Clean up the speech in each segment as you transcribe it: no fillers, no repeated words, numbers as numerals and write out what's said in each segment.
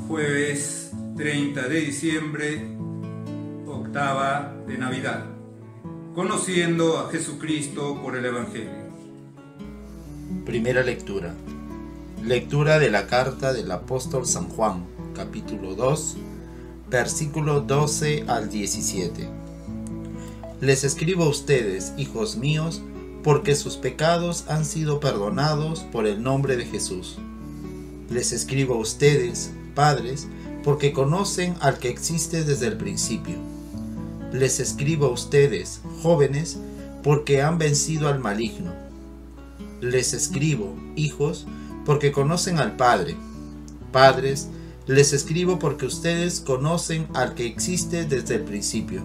Jueves 30 de diciembre, octava de Navidad, conociendo a Jesucristo por el Evangelio. Primera lectura. Lectura de la carta del apóstol San Juan, capítulo 2, versículo 12 al 17. Les escribo a ustedes, hijos míos, porque sus pecados han sido perdonados por el nombre de Jesús. Les escribo a ustedes, padres, porque conocen al que existe desde el principio. Les escribo a ustedes, jóvenes, porque han vencido al maligno. Les escribo, hijos, porque conocen al Padre. Padres, les escribo porque ustedes conocen al que existe desde el principio.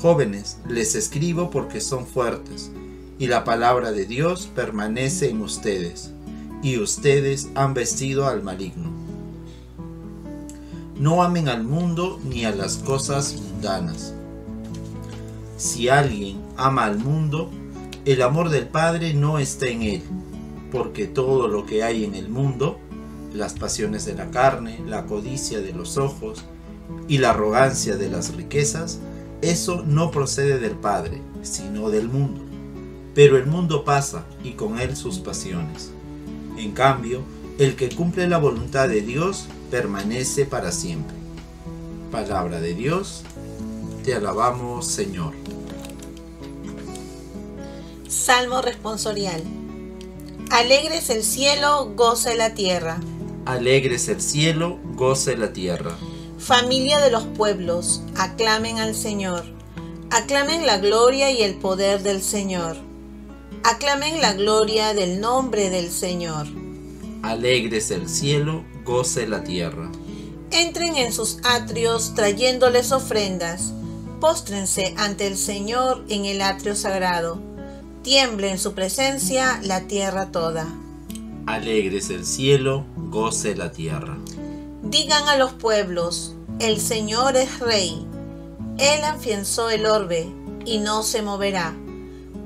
Jóvenes, les escribo porque son fuertes, y la palabra de Dios permanece en ustedes, y ustedes han vencido al maligno. No amen al mundo ni a las cosas mundanas. Si alguien ama al mundo, el amor del Padre no está en él, porque todo lo que hay en el mundo, las pasiones de la carne, la codicia de los ojos y la arrogancia de las riquezas, eso no procede del Padre, sino del mundo. Pero el mundo pasa y con él sus pasiones. En cambio, el que cumple la voluntad de Dios permanece para siempre. Palabra de Dios, te alabamos, Señor. Salmo responsorial. Alegres el cielo, goce la tierra. Alegres el cielo, goce la tierra. Familia de los pueblos, aclamen al Señor. Aclamen la gloria y el poder del Señor. Aclamen la gloria del nombre del Señor. Alegres el cielo, goce la tierra. Entren en sus atrios trayéndoles ofrendas. Póstrense ante el Señor en el atrio sagrado. Tiemble en su presencia la tierra toda. Alegres el cielo, goce la tierra. Digan a los pueblos, el Señor es Rey. Él afianzó el orbe y no se moverá.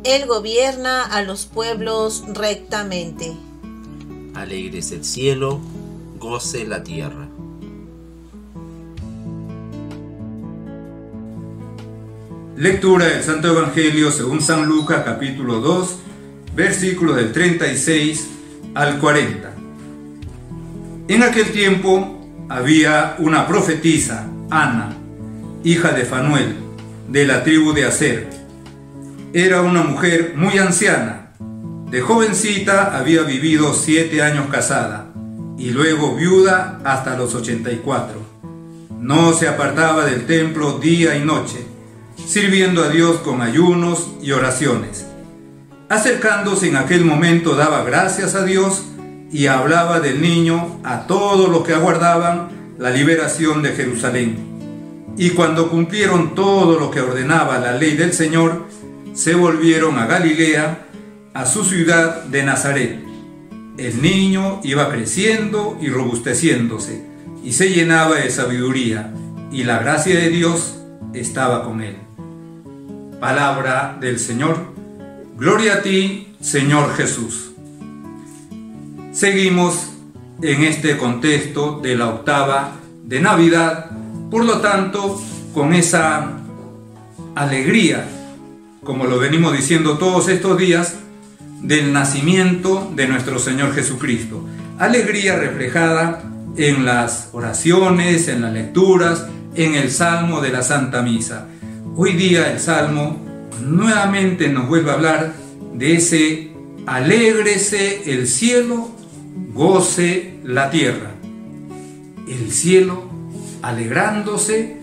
Él gobierna a los pueblos rectamente. Alegres el cielo, goce la tierra. Lectura del Santo Evangelio según San Lucas, capítulo 2, versículos del 36 al 40. En aquel tiempo había una profetisa, Ana, hija de Fanuel, de la tribu de Aser. Era una mujer muy anciana. De jovencita había vivido 7 años casada y luego viuda hasta los 84. No se apartaba del templo día y noche, sirviendo a Dios con ayunos y oraciones. Acercándose en aquel momento daba gracias a Dios y hablaba del niño a todos los que aguardaban la liberación de Jerusalén. Y cuando cumplieron todo lo que ordenaba la ley del Señor, se volvieron a Galilea, a su ciudad de Nazaret. El niño iba creciendo y robusteciéndose, y se llenaba de sabiduría, y la gracia de Dios estaba con él. Palabra del Señor. Gloria a ti, Señor Jesús. Seguimos en este contexto de la octava de Navidad, por lo tanto, con esa alegría, como lo venimos diciendo todos estos días, del nacimiento de nuestro Señor Jesucristo. Alegría reflejada en las oraciones, en las lecturas, en el Salmo de la Santa Misa. Hoy día el Salmo nuevamente nos vuelve a hablar de ese alégrese el cielo, goce la tierra. El cielo alegrándose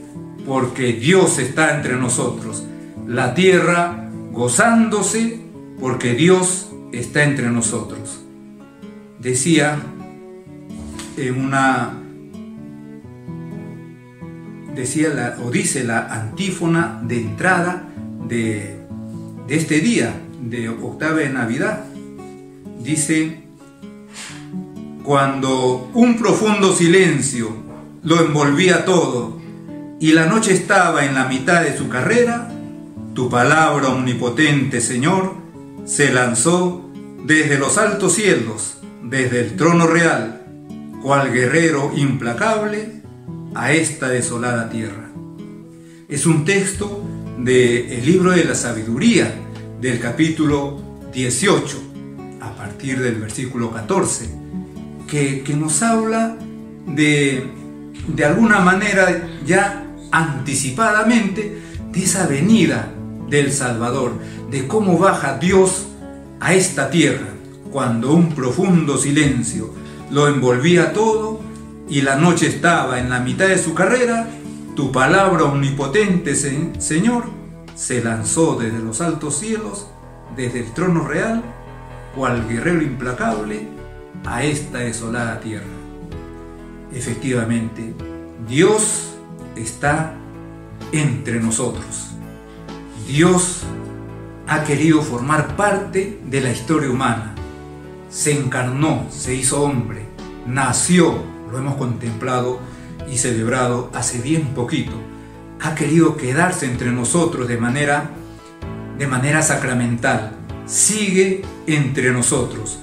porque Dios está entre nosotros. La tierra gozándose porque Dios está entre nosotros. Decía dice la antífona de entrada de este día de octava de Navidad. Dice: cuando un profundo silencio lo envolvía todo y la noche estaba en la mitad de su carrera, tu palabra omnipotente, Señor, se lanzó desde los altos cielos, desde el trono real, cual guerrero implacable, a esta desolada tierra. Es un texto del libro de la sabiduría, del capítulo 18, a partir del versículo 14, que nos habla de alguna manera ya anticipadamente de esa venida del Salvador, de cómo baja Dios a esta tierra cuando un profundo silencio lo envolvía todo y la noche estaba en la mitad de su carrera. Tu palabra omnipotente, Señor, se lanzó desde los altos cielos, desde el trono real, cual guerrero implacable, a esta desolada tierra. Efectivamente, Dios está entre nosotros. Dios ha querido formar parte de la historia humana. Se encarnó, se hizo hombre, nació, lo hemos contemplado y celebrado hace bien poquito. Ha querido quedarse entre nosotros de manera sacramental. Sigue entre nosotros.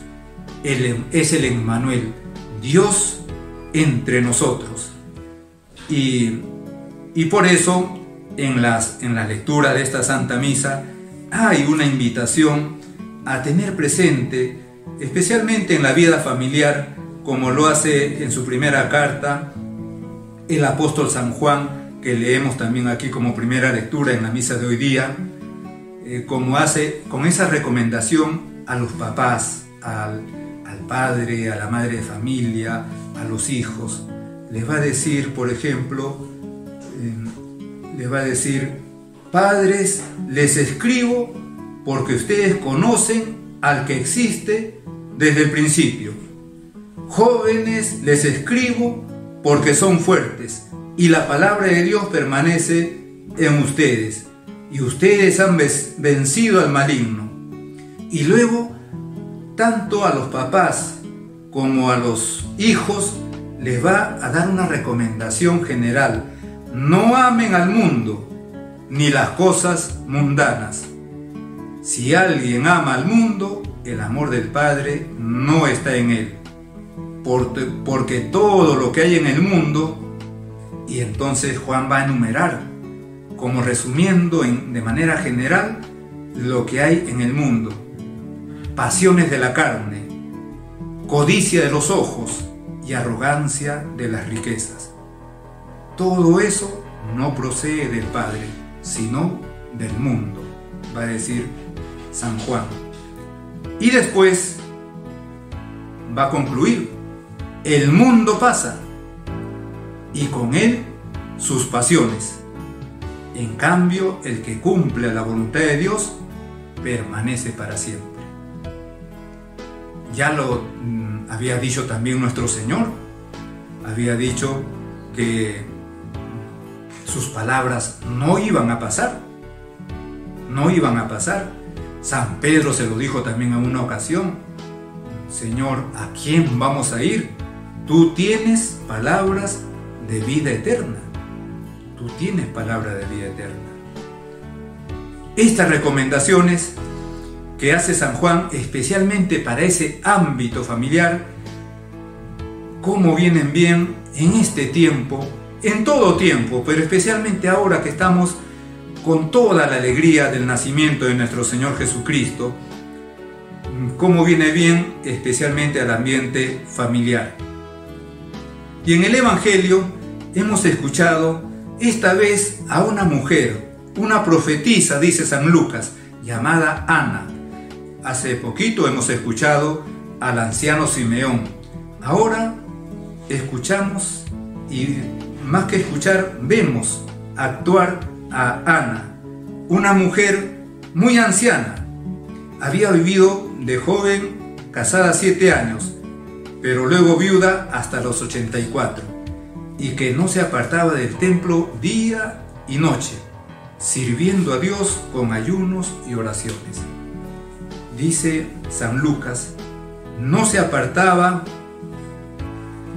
Él es el Emmanuel, Dios entre nosotros. Y por eso en la lectura de esta Santa Misa hay una invitación a tener presente, especialmente en la vida familiar, como lo hace en su primera carta el apóstol San Juan, que leemos también aquí como primera lectura en la misa de hoy día, como hace con esa recomendación a los papás, al padre, a la madre de familia, a los hijos. Les va a decir, por ejemplo, padres, les escribo porque ustedes conocen al que existe desde el principio. Jóvenes, les escribo porque son fuertes y la palabra de Dios permanece en ustedes y ustedes han vencido al maligno. Y luego, tanto a los papás como a los hijos les va a dar una recomendación general: no amen al mundo ni las cosas mundanas. Si alguien ama al mundo, el amor del Padre no está en él, porque todo lo que hay en el mundo, y entonces Juan va a enumerar, como resumiendo de manera general, lo que hay en el mundo: pasiones de la carne, codicia de los ojos y arrogancia de las riquezas. Todo eso no procede del Padre, sino del mundo, va a decir San Juan. Y después va a concluir: el mundo pasa y con él sus pasiones. En cambio, el que cumple la voluntad de Dios permanece para siempre. Ya lo había dicho también nuestro Señor. Había dicho que sus palabras no iban a pasar. No iban a pasar. San Pedro se lo dijo también en una ocasión: Señor, ¿a quién vamos a ir? Tú tienes palabras de vida eterna. Tú tienes palabra de vida eterna. Estas recomendaciones que hace San Juan especialmente para ese ámbito familiar, cómo vienen bien en este tiempo, en todo tiempo, pero especialmente ahora que estamos con toda la alegría del nacimiento de nuestro Señor Jesucristo, cómo viene bien especialmente al ambiente familiar. Y en el Evangelio hemos escuchado esta vez a una mujer, una profetisa, dice San Lucas, llamada Ana. Hace poquito hemos escuchado al anciano Simeón. Ahora escuchamos, y más que escuchar, vemos actuar a Ana, una mujer muy anciana. Había vivido de joven casada 7 años, pero luego viuda hasta los 84, y que no se apartaba del templo día y noche, sirviendo a Dios con ayunos y oraciones. Dice San Lucas, no se apartaba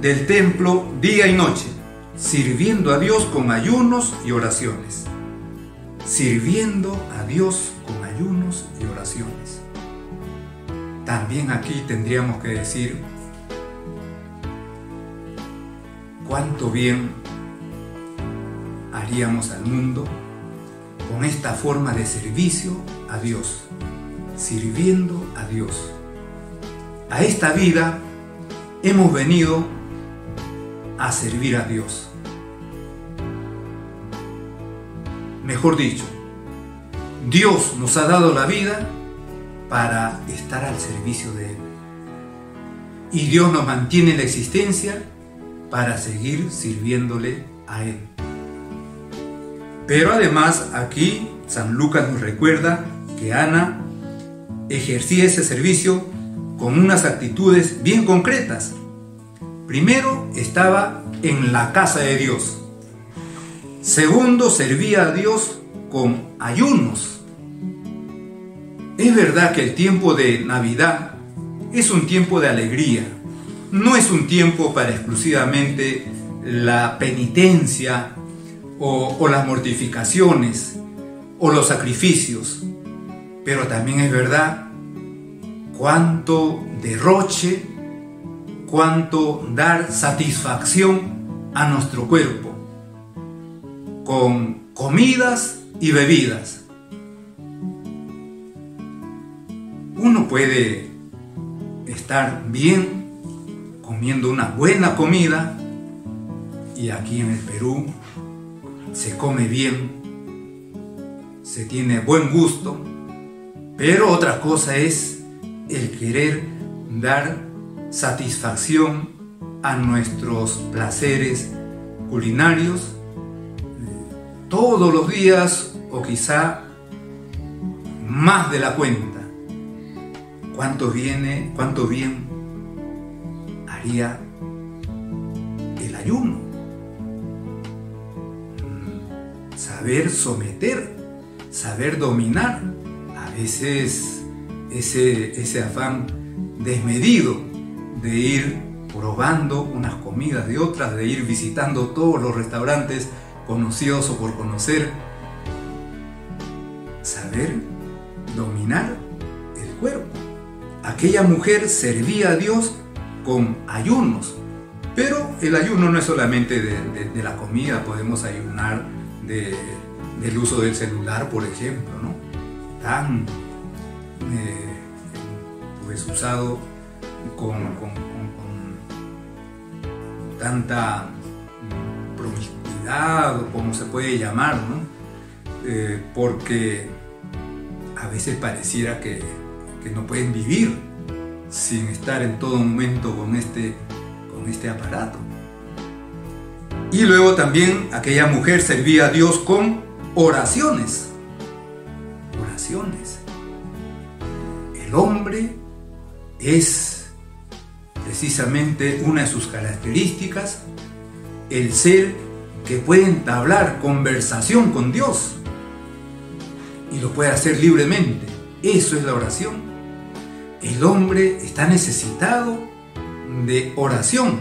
del templo día y noche, sirviendo a Dios con ayunos y oraciones. Sirviendo a Dios con ayunos y oraciones. También aquí tendríamos que decir, cuánto bien haríamos al mundo con esta forma de servicio a Dios, sirviendo a Dios. A esta vida hemos venido a servir a Dios. Mejor dicho, Dios nos ha dado la vida para estar al servicio de Él. Y Dios nos mantiene en la existencia para seguir sirviéndole a Él. Pero además aquí San Lucas nos recuerda que Ana ejercía ese servicio con unas actitudes bien concretas. Primero, estaba en la casa de Dios. Segundo, servía a Dios con ayunos. Es verdad que el tiempo de Navidad es un tiempo de alegría. No es un tiempo para exclusivamente la penitencia o las mortificaciones o los sacrificios. Pero también es verdad cuánto derroche, cuánto dar satisfacción a nuestro cuerpo con comidas y bebidas. Uno puede estar bien comiendo una buena comida, y aquí en el Perú se come bien, se tiene buen gusto, pero otra cosa es el querer dar satisfacción a nuestros placeres culinarios todos los días, o quizá más de la cuenta. ¿Cuánto bien haría el ayuno? Saber someter, saber dominar. A veces ese afán desmedido de ir probando unas comidas de otras, de ir visitando todos los restaurantes conocidos o por conocer. Saber dominar el cuerpo. Aquella mujer servía a Dios con ayunos, pero el ayuno no es solamente de la comida. Podemos ayunar del uso del celular, por ejemplo, ¿no? Tan pues usado con tanta promiscuidad, o como se puede llamar, ¿no? Porque a veces pareciera que no pueden vivir sin estar en todo momento con este aparato. Y luego también aquella mujer servía a Dios con oraciones. Oraciones. El hombre es precisamente una de sus características el ser que puede entablar conversación con Dios, y lo puede hacer libremente. Eso es la oración. El hombre está necesitado de oración,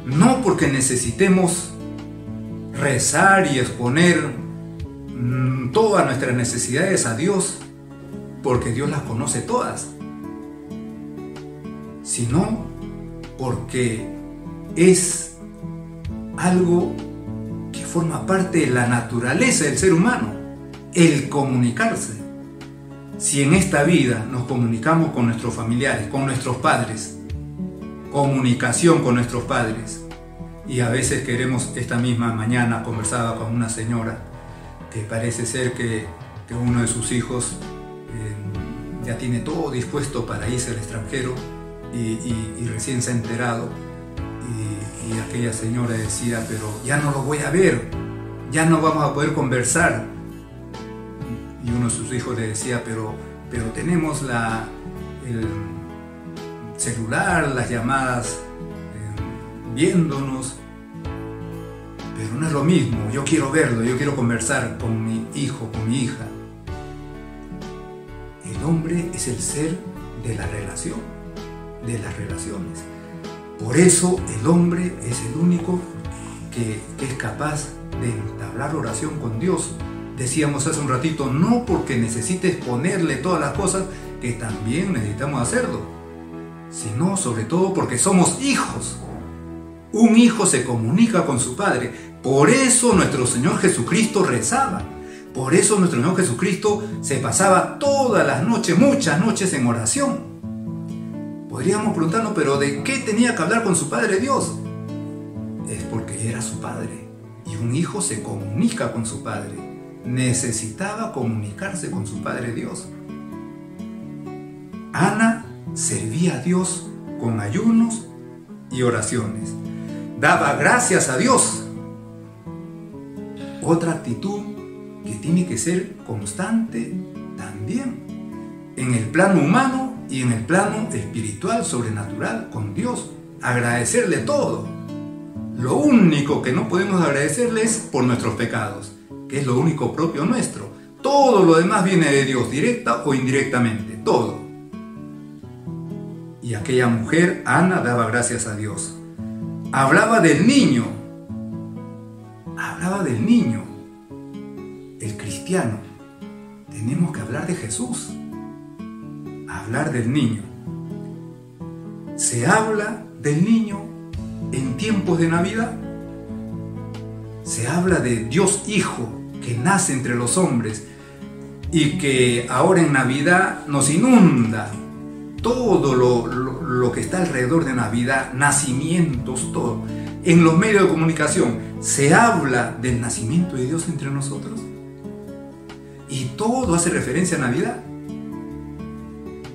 no porque necesitemos rezar y exponer todas nuestras necesidades a Dios, porque Dios las conoce todas, sino porque es algo que forma parte de la naturaleza del ser humano, el comunicarse. Si en esta vida nos comunicamos con nuestros familiares, con nuestros padres, comunicación con nuestros padres, y a veces queremos, esta misma mañana conversaba con una señora que parece ser que uno de sus hijos ya tiene todo dispuesto para irse al extranjero y recién se ha enterado, y aquella señora decía: pero ya no lo voy a ver, ya no vamos a poder conversar. Y uno de sus hijos le decía: pero tenemos el celular, las llamadas, viéndonos, pero no es lo mismo. Yo quiero verlo, yo quiero conversar con mi hijo, con mi hija. El hombre es el ser de la relación, de las relaciones. Por eso el hombre es el único que es capaz de entablar oración con Dios. Decíamos hace un ratito, no porque necesites ponerle todas las cosas, que también necesitamos hacerlo, sino sobre todo porque somos hijos. Un hijo se comunica con su padre. Por eso nuestro Señor Jesucristo rezaba. Por eso nuestro Señor Jesucristo se pasaba todas las noches, muchas noches en oración. Podríamos preguntarnos, ¿pero de qué tenía que hablar con su Padre Dios? Es porque era su Padre. Y un hijo se comunica con su Padre. Necesitaba comunicarse con su Padre Dios. Ana servía a Dios con ayunos y oraciones. Daba gracias a Dios. Otra actitud que tiene que ser constante también en el plano humano y en el plano espiritual, sobrenatural, con Dios. Agradecerle todo. Lo único que no podemos agradecerle es por nuestros pecados, que es lo único propio nuestro. Todo lo demás viene de Dios, directa o indirectamente, todo. Y aquella mujer, Ana, daba gracias a Dios. Hablaba del niño. Hablaba del niño. El cristiano. Tenemos que hablar de Jesús. Hablar del niño. Se habla del niño en tiempos de Navidad. Se habla de Dios Hijo que nace entre los hombres y que ahora en Navidad nos inunda todo lo que está alrededor de Navidad, nacimientos, todo. En los medios de comunicación se habla del nacimiento de Dios entre nosotros y todo hace referencia a Navidad.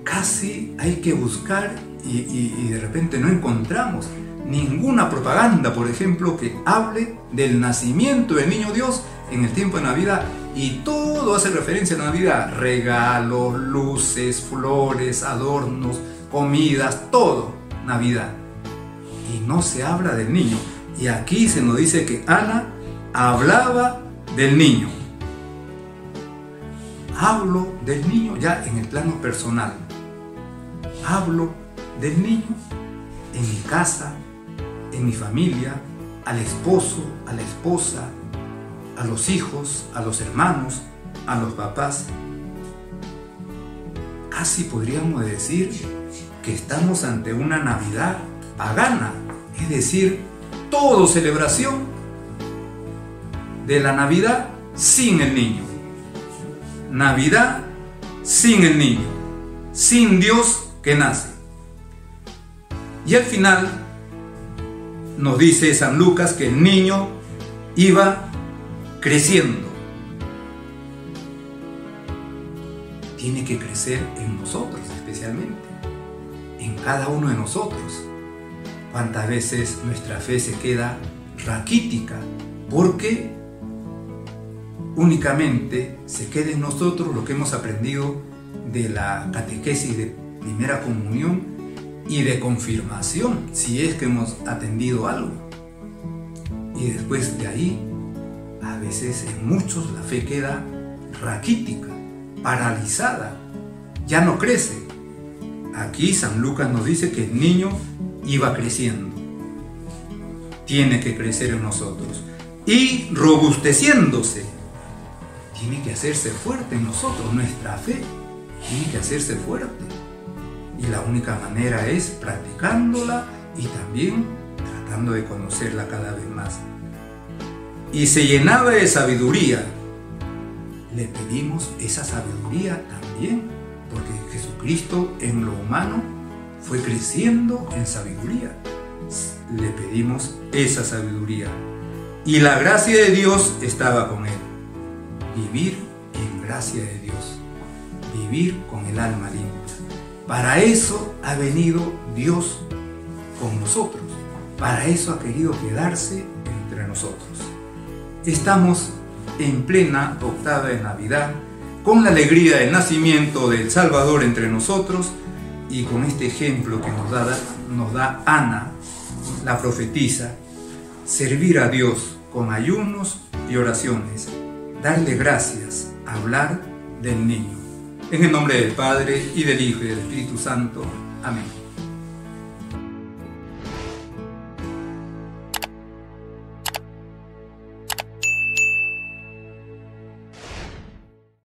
Casi hay que buscar y de repente no encontramos ninguna propaganda, por ejemplo, que hable del nacimiento del niño Dios en el tiempo de Navidad. Y todo hace referencia a Navidad. Regalos, luces, flores, adornos, comidas, todo Navidad. Y no se habla del niño. Y aquí se nos dice que Ana hablaba del niño. Hablo del niño ya en el plano personal. Hablo del niño en mi casa, en mi familia, al esposo, a la esposa, a los hijos, a los hermanos, a los papás. Casi podríamos decir que estamos ante una Navidad pagana, es decir, todo celebración de la Navidad sin el niño. Navidad sin el niño, sin Dios que nace. Y al final nos dice San Lucas que el niño iba creciendo. Tiene que crecer en nosotros especialmente, en cada uno de nosotros. ¿Cuántas veces nuestra fe se queda raquítica porque únicamente se queda en nosotros lo que hemos aprendido de la catequesis de primera comunión y de confirmación, si es que hemos atendido algo? Y después de ahí, a veces en muchos la fe queda raquítica, paralizada, ya no crece. Aquí San Lucas nos dice que el niño iba creciendo. Tiene que crecer en nosotros y robusteciéndose. Tiene que hacerse fuerte en nosotros, nuestra fe tiene que hacerse fuerte. Y la única manera es practicándola y también tratando de conocerla cada vez más. Y se llenaba de sabiduría. Le pedimos esa sabiduría también, porque Jesucristo en lo humano fue creciendo en sabiduría. Le pedimos esa sabiduría. Y la gracia de Dios estaba con él. Vivir en gracia de Dios. Vivir con el alma limpia. Para eso ha venido Dios con nosotros. Para eso ha querido quedarse entre nosotros. Estamos en plena octava de Navidad, con la alegría del nacimiento del Salvador entre nosotros y con este ejemplo que nos da Ana, la profetisa, servir a Dios con ayunos y oraciones, darle gracias, hablar del niño. En el nombre del Padre, y del Hijo, y del Espíritu Santo. Amén.